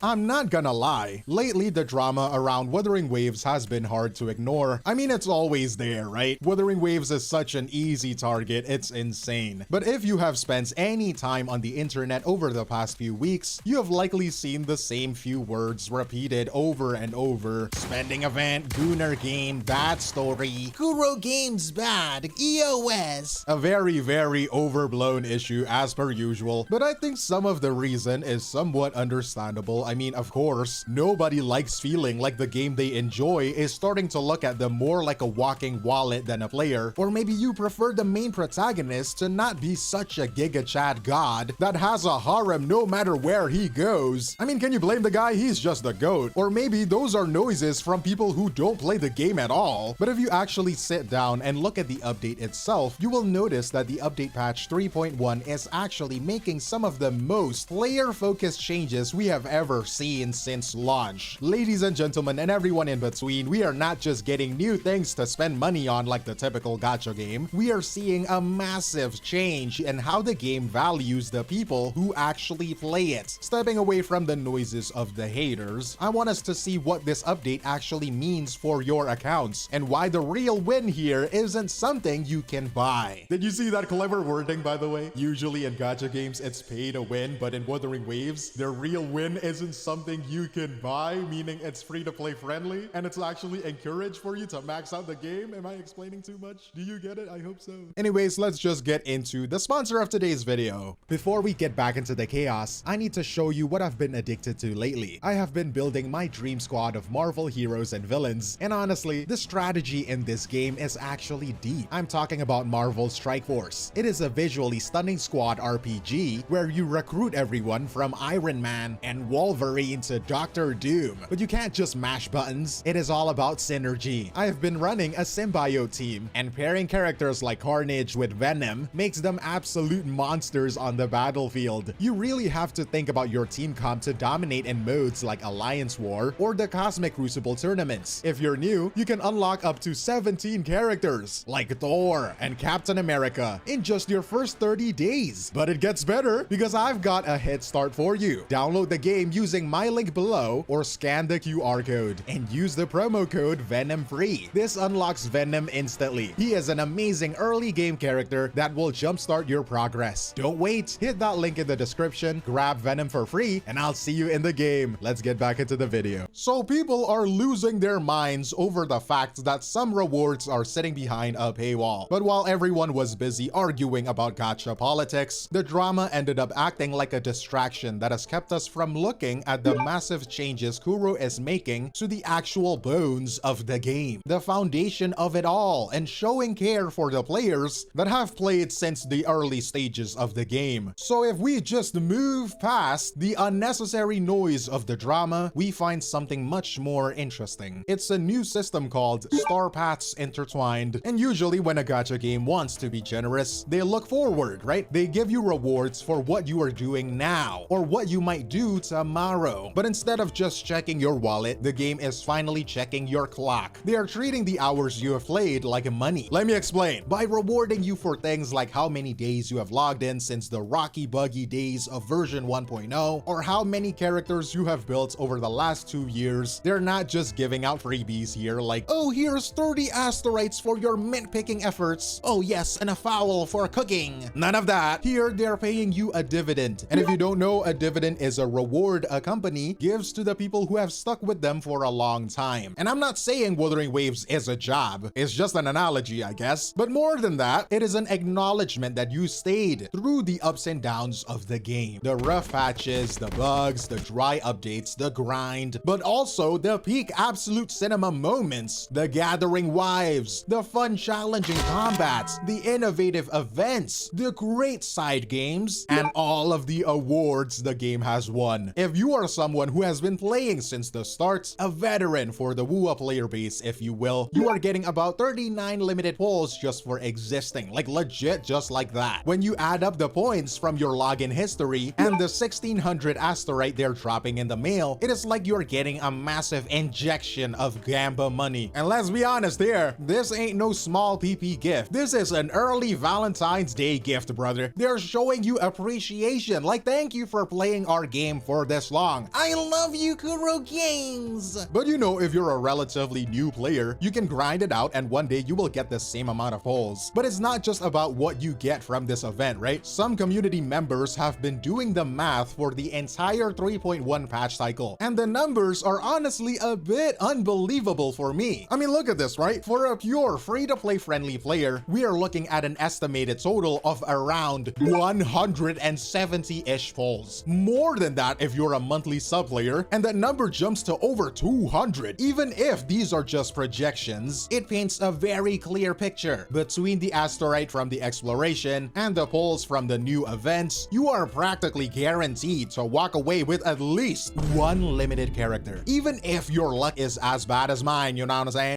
I'm not gonna lie, lately the drama around Wuthering Waves has been hard to ignore. I mean, it's always there, right? Wuthering Waves is such an easy target, it's insane. But if you have spent any time on the internet over the past few weeks, you have likely seen the same few words repeated over and over. Spending event, Gooner game, bad story, Kuro games bad, EOS. A very, very overblown issue as per usual, but I think some of the reason is somewhat understandable. I mean, of course, nobody likes feeling like the game they enjoy is starting to look at them more like a walking wallet than a player. Or maybe you prefer the main protagonist to not be such a Giga Chad god that has a harem no matter where he goes. I mean, can you blame the guy? He's just the GOAT. Or maybe those are noises from people who don't play the game at all. But if you actually sit down and look at the update itself, you will notice that the update patch 3.1 is actually making some of the most player-focused changes we have ever seen since launch. Ladies and gentlemen, and everyone in between, we are not just getting new things to spend money on like the typical gacha game. We are seeing a massive change in how the game values the people who actually play it. Stepping away from the noises of the haters, I want us to see what this update actually means for your accounts and why the real win here isn't something you can buy. Did you see that clever wording, by the way? Usually in gacha games, it's pay to win, but in Wuthering Waves, the real win isn't something you can buy, meaning it's free to play friendly, and it's actually encouraged for you to max out the game. Am I explaining too much? Do you get it? I hope so. Anyways, let's just get into the sponsor of today's video. Before we get back into the chaos, I need to show you what I've been addicted to lately. I have been building my dream squad of Marvel heroes and villains, and honestly, the strategy in this game is actually deep. I'm talking about Marvel Strike Force. It is a visually stunning squad RPG where you recruit everyone from Iron Man and Wolverine to Doctor Doom. But you can't just mash buttons. It is all about synergy. I have been running a symbiote team, and pairing characters like Carnage with Venom makes them absolute monsters on the battlefield. You really have to think about your team comp to dominate in modes like Alliance War or the Cosmic Crucible tournaments. If you're new, you can unlock up to 17 characters like Thor and Captain America in just your first 30 days. But it gets better because I've got a head start for you. Download the game using my link below or scan the QR code and use the promo code VenomFree. This unlocks Venom instantly. He is an amazing early game character that will jumpstart your progress. Don't wait, hit that link in the description, grab Venom for free, and I'll see you in the game. Let's get back into the video. So people are losing their minds over the fact that some rewards are sitting behind a paywall. But while everyone was busy arguing about gacha politics, the drama ended up acting like a distraction that has kept us from looking at the massive changes Kuro is making to the actual bones of the game, the foundation of it all, and showing care for the players that have played since the early stages of the game. So if we just move past the unnecessary noise of the drama, we find something much more interesting. It's a new system called Star Paths Intertwined, and usually when a gacha game wants to be generous, they look forward, right? They give you rewards for what you are doing now or what you might do tomorrow. But instead of just checking your wallet, the game is finally checking your clock. They are treating the hours you have played like money. Let me explain. By rewarding you for things like how many days you have logged in since the rocky buggy days of version 1.0, or how many characters you have built over the last 2 years, they're not just giving out freebies here like, oh, here's 30 asteroids for your mint picking efforts. Oh yes, and a fowl for cooking. None of that. Here, they're paying you a dividend. And if you don't know, a dividend is a reward a company gives to the people who have stuck with them for a long time. And I'm not saying Wuthering Waves is a job. It's just an analogy, I guess. But more than that, it is an acknowledgement that you stayed through the ups and downs of the game. The rough patches, the bugs, the dry updates, the grind, but also the peak absolute cinema moments, the gathering wives, the fun challenging combats, the innovative events, the great side games, and all of the awards the game has won. If you are someone who has been playing since the start, a veteran for the WUA player base if you will, you are getting about 39 limited pulls just for existing, like legit just like that. When you add up the points from your login history and the 1600 asteroid they're dropping in the mail, it is like you're getting a massive injection of Gamba money. And let's be honest here, this ain't no small PP gift. This is an early Valentine's Day gift, brother. They're showing you appreciation, like thank you for playing our game for this this long. I love you, Kuro Games! But you know, if you're a relatively new player, you can grind it out and one day you will get the same amount of pulls. But it's not just about what you get from this event, right? Some community members have been doing the math for the entire 3.1 patch cycle, and the numbers are honestly a bit unbelievable for me. I mean, look at this, right? For a pure free-to-play friendly player, we are looking at an estimated total of around 170-ish pulls. More than that if you're a monthly sub player, and that number jumps to over 200. Even if these are just projections, it paints a very clear picture. Between the asteroid from the exploration and the pulls from the new events, you are practically guaranteed to walk away with at least one limited character. Even if your luck is as bad as mine, you know what I'm saying?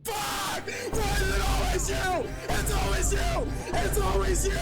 Fuck! Why is it always you? It's always you! It's always you!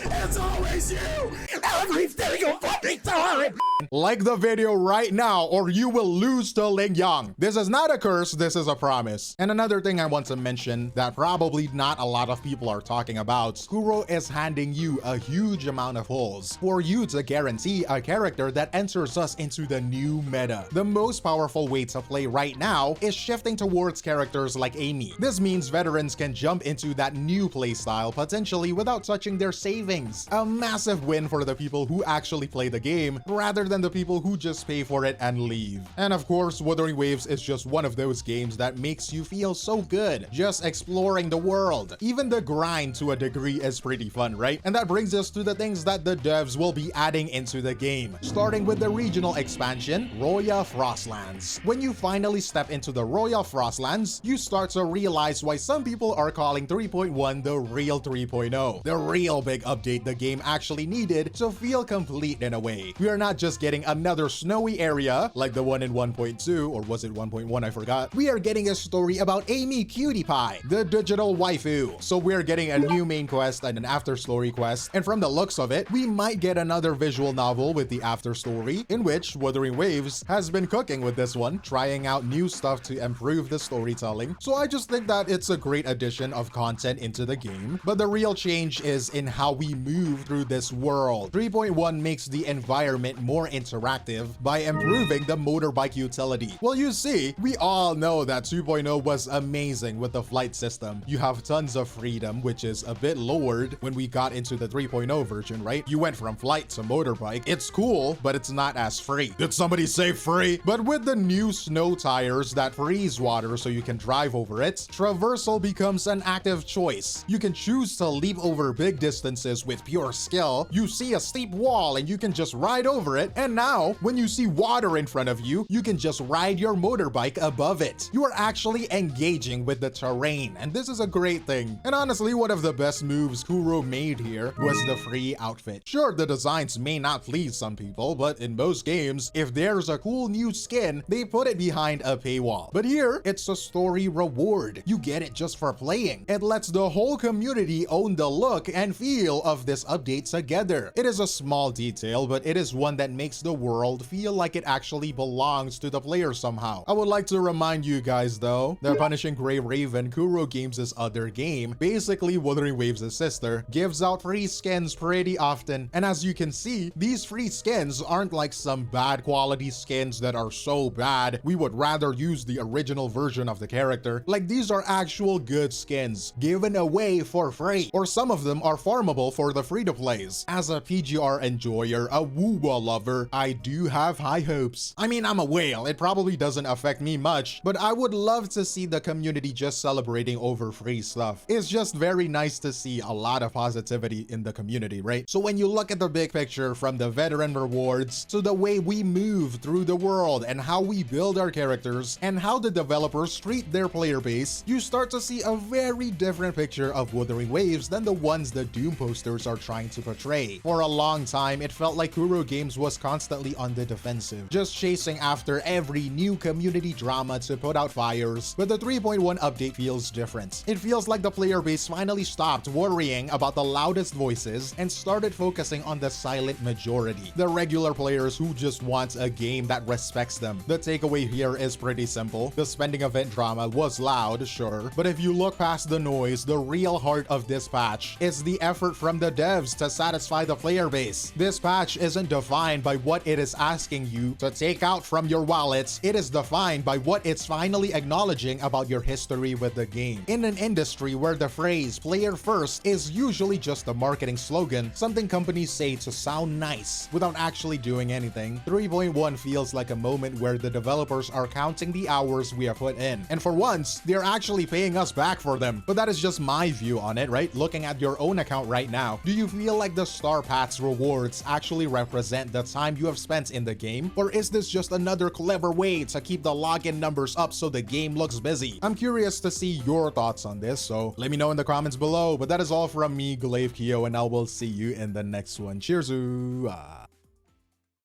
It's always you! Every single fucking time! Like the video right now or you will lose to Ling Yang. This is not a curse, this is a promise. And another thing I want to mention that probably not a lot of people are talking about, Kuro is handing you a huge amount of pulls for you to guarantee a character that enters us into the new meta. The most powerful way to play right now is shifting towards characters like Amy. This means veterans can jump into that new playstyle potentially without touching their savings. A massive win for the people who actually play the game rather than the people who just pay for it and leave. And of course, Wuthering Waves is just one of those games that makes you feel so good just exploring the world. Even the grind to a degree is pretty fun, right? And that brings us to the things that the devs will be adding into the game, starting with the regional expansion, Royal Frostlands. When you finally step into the Royal Frostlands, you start to realize why some people are calling 3.1 the real 3.0, the real big update the game actually needed to feel complete in a way. We are not just getting another snowy area like the one in 1.2, or was it 1.1, I forgot. We are getting a story about Amy Cutie Pie, the digital waifu. So we're getting a new main quest and an after story quest, and from the looks of it, we might get another visual novel with the after story, in which Wuthering Waves has been cooking with this one, trying out new stuff to improve the storytelling. So I just think that it's a great addition of content into the game, but the real change is in how we move through this world. 3.1 makes the environment more interactive by improving the motorbike utility. Well, you see, we all know that 2.0 was amazing with the flight system. You have tons of freedom, which is a bit lowered when we got into the 3.0 version, right? You went from flight to motorbike. It's cool, but it's not as free. Did somebody say free? But with the new snow tires that freeze water so you can drive over it, traversal becomes an active choice. You can choose to leap over big distances with pure skill. You see a steep wall and you can just ride over it, and now when you see water in front of you, you can just ride your motorbike above it. You are actually engaging with the terrain, and this is a great thing. And honestly, one of the best moves Kuro made here was the free outfit. Sure, the designs may not please some people, but in most games, if there's a cool new skin, they put it behind a paywall. But here, it's a story reward. You get it just for playing. It lets the whole community own the look and feel of this update together. It is a small detail, but it is one that makes the world feel like it actually belongs to the player somehow. I would like to remind you guys though, that Punishing Gray Raven, Kuro Games' other game, basically Wuthering Waves' sister, gives out free skins pretty often. And as you can see, these free skins aren't like some bad quality skins that are so bad we would rather use the original version of the character. Like, these are actual good skins given away for free, or some of them are farmable for the free-to-plays. As a PGR enjoyer, a woowa lover, I do have high hopes. I mean, I'm a whale, it probably doesn't affect me much, but I would love to see the community just celebrating over free stuff. It's just very nice to see a lot of positivity in the community, right? So when you look at the big picture, from the veteran rewards to the way we move through the world and how we build our characters and how the developers treat their player base, you start to see a very different picture of Wuthering Waves than the ones the Doom posters are trying to portray. For a long time, it felt like Kuro Games Cygames was constantly on the defensive, just chasing after every new community drama to put out fires, but the 3.1 update feels different. It feels like the player base finally stopped worrying about the loudest voices and started focusing on the silent majority, the regular players who just want a game that respects them. The takeaway here is pretty simple. The spending event drama was loud, sure, but if you look past the noise, the real heart of this patch is the effort from the devs to satisfy the player base. This patch isn't defined by what it is asking you to take out from your wallets, it is defined by what it's finally acknowledging about your history with the game. In an industry where the phrase player first is usually just a marketing slogan, something companies say to sound nice without actually doing anything, 3.1 feels like a moment where the developers are counting the hours we have put in. And for once, they're actually paying us back for them. But that is just my view on it, right? Looking at your own account right now, do you feel like the Star Paths rewards actually represent the time you have spent in the game? Or is this just another clever way to keep the login numbers up so the game looks busy? I'm curious to see your thoughts on this, so let me know in the comments below. But that is all from me, 𝗖𝗍𝗆𝗆, and I will see you in the next one. Cheers!